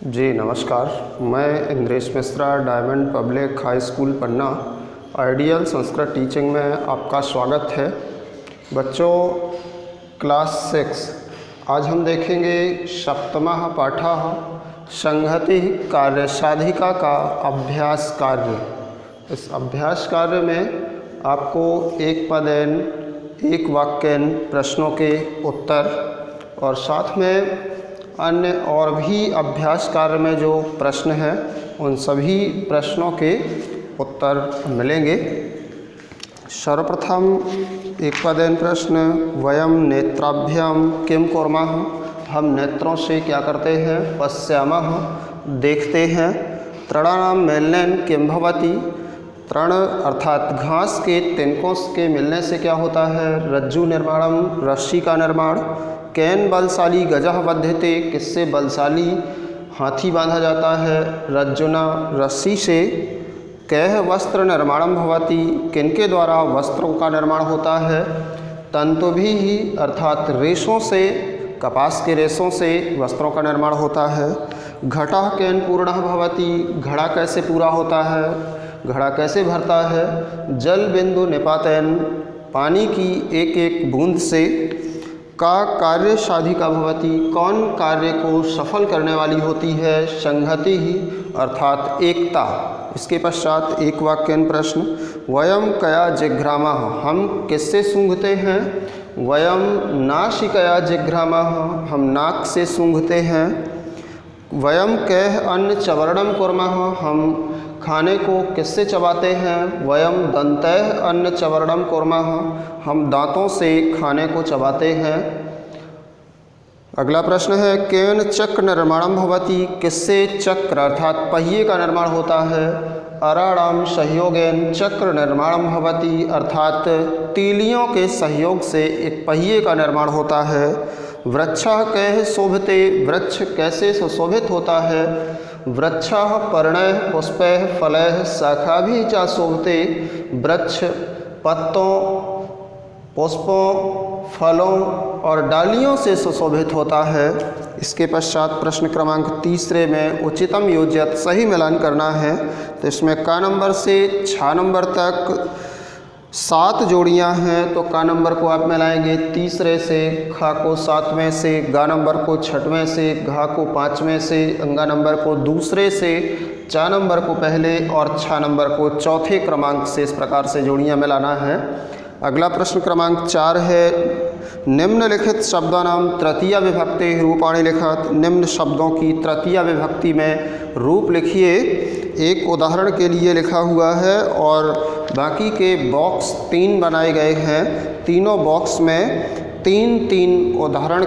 जी नमस्कार, मैं Indresh Mishra diamond public high school Panna ideal Sanskrit teaching में आपका स्वागत है। बच्चों, क्लास 6 आज हम देखेंगे सप्तमः पाठः संहति कार्यसाधिका का अभ्यास कार्य। इस अभ्यास कार्य में आपको एक पदेन एक वाक्यन प्रश्नों के उत्तर और साथ में अन्य और भी अभ्यास कार्य में जो प्रश्न हैं उन सभी प्रश्नों के उत्तर मिलेंगे। सर्वप्रथम एक पदेन प्रश्न, वयम नेत्राभ्याम किम कुर्मः, हम नेत्रों से क्या करते हैं, पश्यामः देखते हैं। तृणानां मेलनेन किम भवति, तृण अर्थात घास के तिनकों के मिलने से क्या होता है, रज्जु निर्माणम रस्सी का निर्माण। कैन बलशाली गजः बध्यते, किससे बलशाली हाथी बांधा जाता है, रज्जुना रस्सी से। कैः वस्त्र निर्माणम भवति, किनके द्वारा वस्त्रों का निर्माण होता है, तंतुभिः ही अर्थात रेशों से, कपास के रेशों से वस्त्रों का निर्माण होता है। घटः कैन पूर्णः भवति, घड़ा कैसे पूरा होता है, घड़ा कैसे भरता है। जल बिंदु निपातेन, पानी की एक एक बूंद से। का कार्य साधिका भवति, कौन कार्य को सफल करने वाली होती है, संहति ही अर्थात एकता। इसके पश्चात एक वाक्यन प्रश्न, वयम कया जिघ्रामः, हम किससे सूंघते हैं, वयम नासिकया जिघ्रामः, हम नाक से सूंघते हैं। वयम कैः अन्न चवर्णम कुर्मः, हम खाने को किससे चबाते हैं, वयम दन्तैः अन्न चवर्णम कुर्मः, हम दांतों से खाने को चबाते हैं। अगला प्रश्न है, केन चक्र निर्माणम भवति, किससे चक्र अर्थात पहिए का निर्माण होता है। अराणाम सहयोगेन चक्र निर्माणम भवति, अर्थात तीलियों के सहयोग से एक पहिए का निर्माण होता है। वृक्षः कैः शोभते, वृक्ष कैसे सुशोभित होता है। वृक्षः पर्णैः पुष्पैः फलैः शाखाभिः च शोभते, वृक्ष पत्तों, पुष्पों, फलों और डालियों से सुशोभित होता है। इसके पश्चात प्रश्न क्रमांक 3 में उचितम योज्यत सही मिलान करना है। तो इसमें का नंबर से 6 नंबर तक 7 जोड़ियां हैं, तो का नंबर को आप मिलाएंगे 3 से, खा को 7वें से, गा नंबर को 6वें से, घा को 5वें से, अंगा नंबर को 2 से, चा नंबर को पहले और 6 नंबर को चौथे क्रमांक से। इस प्रकार से जोड़ियां मिलाना है। अगला प्रश्न क्रमांक 4 है, निम्नलिखित शब्दानाम तृतीया विभक्ति रूपाणि लिखत, निम्न शब्दों की तृतीया विभक्ति में रूप लिखिए। एक उदाहरण के लिए लिखा हुआ है और बाकी के बॉक्स 3 बनाए गए हैं। तीनों बॉक्स में 3-3 उदाहरण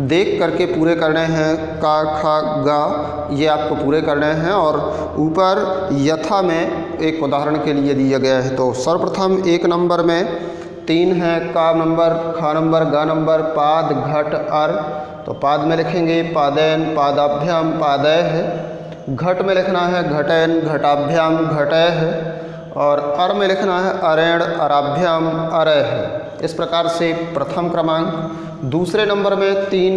देख करके पूरे करने हैं। का, खा, गा ये आपको पूरे करने हैं और ऊपर यथा में एक उदाहरण के लिए दिया गया है। तो सर्वप्रथम 1 नंबर में 3 है, का नंबर, खा नंबर, गा नंबर, पाद, घट, अर। तो पाद में लिखेंगे पादैन, पादाभ्याम, पादैः। घट में लिखना है घटैन, घटाभ्याम, घटैः। और अर में लिखना है अरेण, अराभ्याम, अरैः। इस प्रकार से प्रथम क्रमांक। दूसरे नंबर में 3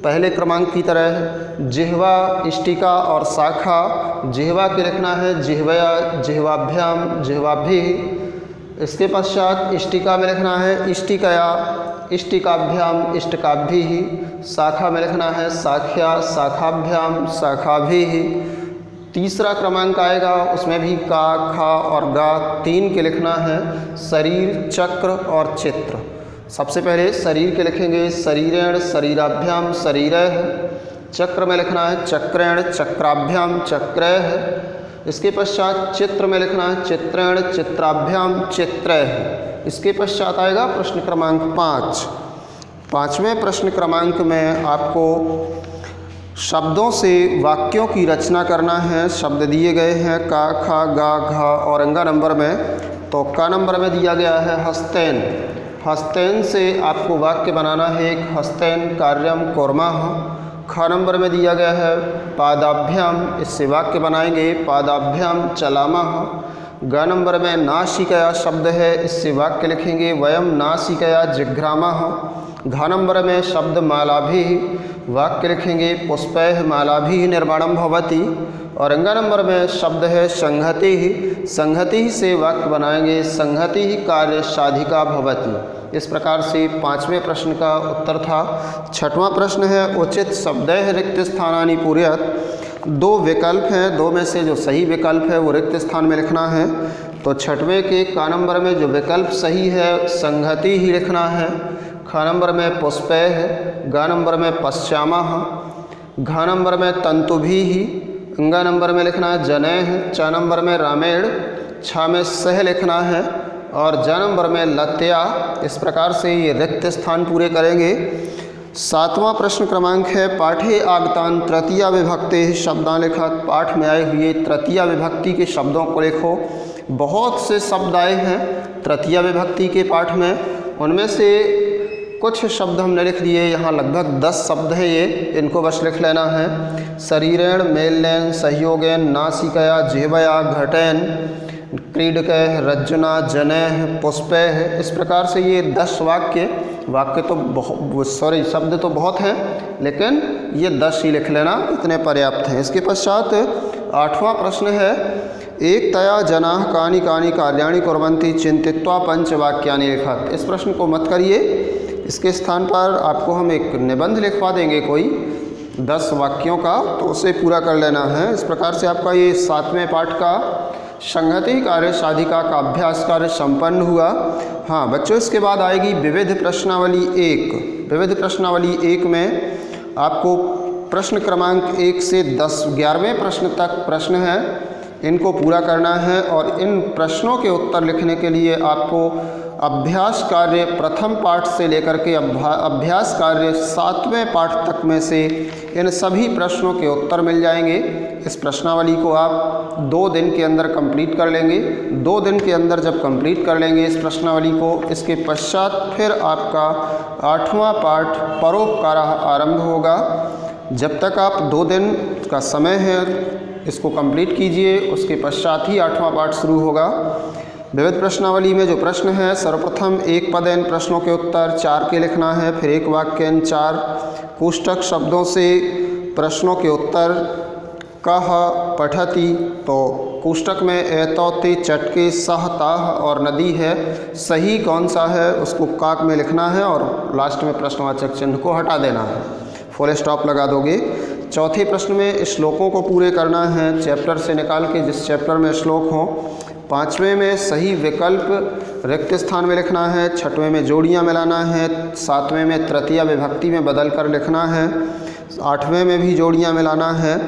पहले क्रमांक की तरह जिह्वा, इष्टिका और शाखा। जिह्वा के लिखना है जिह्वया, जिह्वाभ्याम, जिह्वाभिः। इसके पश्चात इष्टिका में लिखना है इष्टिकया, इष्टिकाभ्याम, इष्टिकाभिः। शाखा में लिखना है शाख्या, शाखाभ्याम, शाखाभिः। तीसरा क्रमांक आएगा, उसमें भी का, खा और गा 3 के लिखना है शरीर, चक्र और चित्र। सबसे पहले शरीर के लिखेंगे शरीरेण, शरीराभ्याम, शरीरैः। चक्र में लिखना है चक्रेण, चक्राभ्याम, चक्रैः। इसके पश्चात चित्र में लिखना है चित्रेण, चित्राभ्याम, चित्रैः। इसके पश्चात आएगा प्रश्न क्रमांक 5। 5वें प्रश्न क्रमांक में आपको शब्दों से वाक्यों की रचना करना है। शब्द दिए गए हैं का, खा, गा, घा और अंगा नंबर में। तो का नंबर में दिया गया है हस्तैन। हस्तैन से आपको वाक्य बनाना है एक, हस्तैन कार्यम कुर्मः। ख नंबर में दिया गया है पादाभ्याम, इससे वाक्य बनाएंगे पादाभ्याम चलामः। ग नंबर में नासिकया शब्द है, इससे वाक्य लिखेंगे वयम नासिकया जिघ्रामः। घ नंबर में शब्द मालाभिः, वाक्य लिखेंगे पुष्पैः मालाभिः निर्माणं भवति। और अंग नंबर में शब्द है संहतिः, संहतिः से वाक्य बनाएंगे संहतिः कार्य साधिका भवति। इस प्रकार से 5वें प्रश्न का उत्तर था। 6वां प्रश्न है उचित शब्दैः रिक्त स्थानानि पूरयत्। 2 विकल्प हैं, 2 में से जो सही विकल्प है वो रिक्त स्थान में लिखना है। तो 6वें के क नंबर में जो विकल्प सही है संहति ही लिखना है। ख नंबर में पुष्पैः, ग नंबर में पश्यामः, घ नंबर में तंतुभिः, अंग नंबर में लिखना है जनैः, च नंबर में रामेण, छ में सह लिखना है और ज नंबर में लत्या। इस प्रकार से ये रिक्त स्थान पूरे करेंगे। 7वां प्रश्न क्रमांक है पाठे आगतान तृतीया विभक्ते शब्दान लिखत। पाठ में आए हुए तृतीया विभक्ति के शब्दों को लिखो। बहुत से शब्द आए हैं तृतीया विभक्ति के पाठ में, उनमें से कुछ शब्द हमने लिख दिए। यहाँ लगभग 10 शब्द हैं, ये इनको बस लिख लेना है। शरीरेण, मेलनेन, सहयोगेन, नासिकया, जिह्वया, घटेन, क्रीडकैः, रज्जुना, जनैः, पुष्पैः। इस प्रकार से ये 10 वाक्य तो शब्द तो बहुत हैं, लेकिन ये 10 ही लिख लेना, इतने पर्याप्त हैं। इसके पश्चात 8वां प्रश्न है एकतया जनाः कानि कानि कार्याणि कुर्वन्ति चिंतित्वा पंचवाक्यानि लिखत। इस प्रश्न को मत करिए, इसके स्थान पर आपको हम एक निबंध लिखवा देंगे कोई 10 वाक्यों का, तो उसे पूरा कर लेना है। इस प्रकार से आपका ये 7वें पाठ का संहति कार्य साधिका का अभ्यास कार्य संपन्न हुआ। हाँ बच्चों, इसके बाद आएगी विविध प्रश्नावली 1। विविध प्रश्नावली 1 में आपको प्रश्न क्रमांक 1 से 11वें प्रश्न तक प्रश्न है, इनको पूरा करना है। और इन प्रश्नों के उत्तर लिखने के लिए आपको अभ्यास कार्य प्रथम पाठ से लेकर के अभ्यास कार्य 7वें पाठ तक में से इन सभी प्रश्नों के उत्तर मिल जाएंगे। इस प्रश्नावली को आप 2 दिन के अंदर कंप्लीट कर लेंगे। 2 दिन के अंदर जब कंप्लीट कर लेंगे इस प्रश्नावली को, इसके पश्चात फिर आपका 8वां पाठ परोपकार आरंभ होगा। जब तक आप 2 दिन का समय है इसको कंप्लीट कीजिए, उसके पश्चात ही 8वां पाठ शुरू होगा। विविध प्रश्नावली में जो प्रश्न है, सर्वप्रथम 1 पदेन प्रश्नों के उत्तर 4 के लिखना है, फिर 1 वाक्यन 4 कोष्ठक शब्दों से प्रश्नों के उत्तर कह पठति। तो कोष्ठक में एतौते, चटके, सह, ताह और नदी है, सही कौन सा है उसको काक में लिखना है और लास्ट में प्रश्नवाचक चिन्ह को हटा देना है, फुल स्टॉप लगा दोगे। चौथे प्रश्न में श्लोकों को पूरे करना है, चैप्टर से निकाल के जिस चैप्टर में श्लोक हो। 5वें में सही विकल्प रिक्त स्थान में लिखना है। 6वें में जोड़ियां मिलाना है। 7वें में तृतीया विभक्ति में बदल कर लिखना है। 8वें में भी जोड़ियां मिलाना है।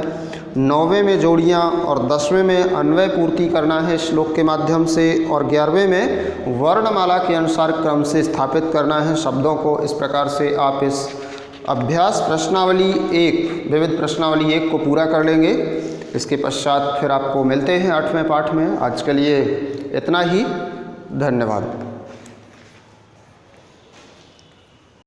9वें में जोड़ियां और 10वें में अन्वय पूर्ति करना है श्लोक के माध्यम से। और 11वें में वर्णमाला के अनुसार क्रम से स्थापित करना है शब्दों को। इस प्रकार से आप इस अभ्यास प्रश्नावली 1 विविध प्रश्नावली 1 को पूरा कर लेंगे। इसके पश्चात फिर आपको मिलते हैं 8वें पाठ में। आज के लिए इतना ही, धन्यवाद।